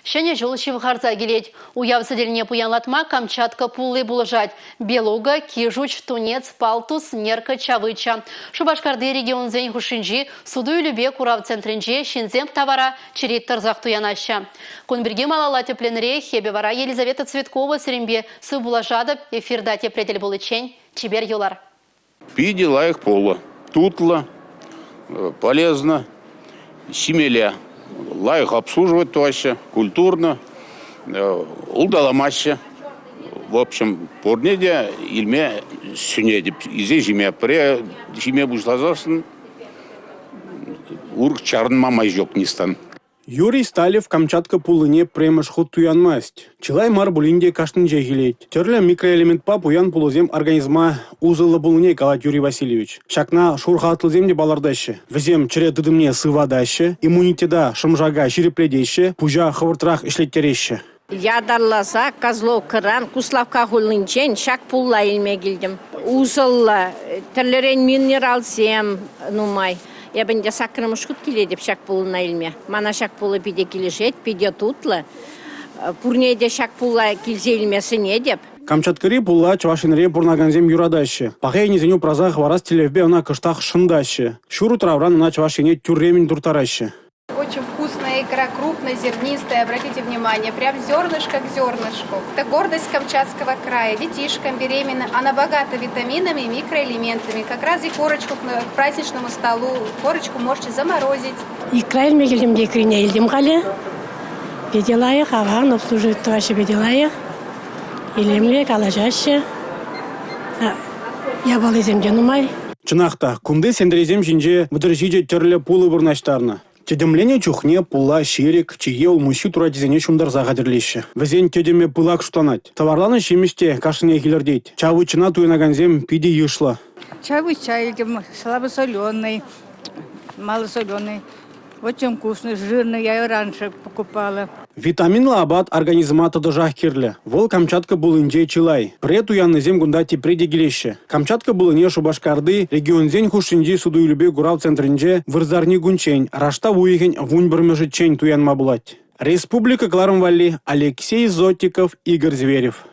Шәне жол шивхарца келет. Уявсыделіне пуянлатма Камчатка пулы булыжать. Белуга, Кижуч, Тунец, Палтус, Нерка, Чавыча. Шубашкарды регион зен хушинжи, суду любе курав центринже, шинзем товара, черет тарзах туянаща. Кунберге малала тепленре, хебевара Елизавета Цветкова срембе сы булажадып, эфирда теплетел булычень, чибер юлар. Пидела их пола. Тутла, полезно, семеля. Лайх обслуживать вообще, культурно, улдаламаще. В общем, порнеде илме сюнеде. Изе жиме пре, жиме бушлазасын, урк чарнма майжок нистан. Юрий Сталев Камчатка пулыне премыш худ туянмасть. Чилай мар булинде каштын жегилет. Терлі микроэлемент па пуян пулызем организма узылы булыне калат Юрий Васильевич. Шакна шурха атлызем де балардаще. Візем чире дыдымне сывадаще, иммунитеда шымжага ширепледеще, пужа хывыртрах ишлеттереще. Ядарласа, Козлов кыран, Куславка хулынчен, шак пулла илме келдім. Узылла, терлерен минералсем, нумай. Я бы не сакрым шкут келедіп шак пулына илме. Мана шак пулы пиде келешет, пиде тутлы. Пурнеде шак пулла келзе илмесіне деп. Камчаткари пулла чвашинре пурнаганзем юрадаще. Пахай незеню празах варас телевбе она кыштах шындаще. Шуру травран на чвашине тюрремень туртараще. Очень вкусная икра, крупнозернистая, обратите внимание, прям зернышко к зернышку. Это гордость Камчатского края. Детишкам беременным, она богата витаминами и микроэлементами. Как раз и корочку к праздничному столу, корочку можете заморозить. Икра илмегелем икрине илдим кале. Беделая, хаван обслуживает ваши беделая. Илемле калажаще. Я был иземде нумай. Чынақта, кунды сендерезем жинже выдержиде терлі пулы бұрнаштарны. Тедемлене чухне пула шерик, чие улмущи туратизене шумдарза қадірлеші. Візен тедеме пылак штанать. Товарланы шемеште кашыне келердейт. Чавычына туйнаганзем пиде ешла. Чавы чай, слабосоленый, малосоленый. Очень вкусный, жирный, я ее раньше покупала. Витамин лабат организма тадыжах кирлі. Вол Камчатка булынже чилай. Пре туянны зем гунда тепреде келеші. Камчатка булыне Шубашкарды регион зен хушинже суду үлібе гурал центринже вырзарни гунчень, рашта уйген вунь бірмежітчень туянма булать. Республика Кларым Валли, Алексей Зотиков, Игорь Зверев.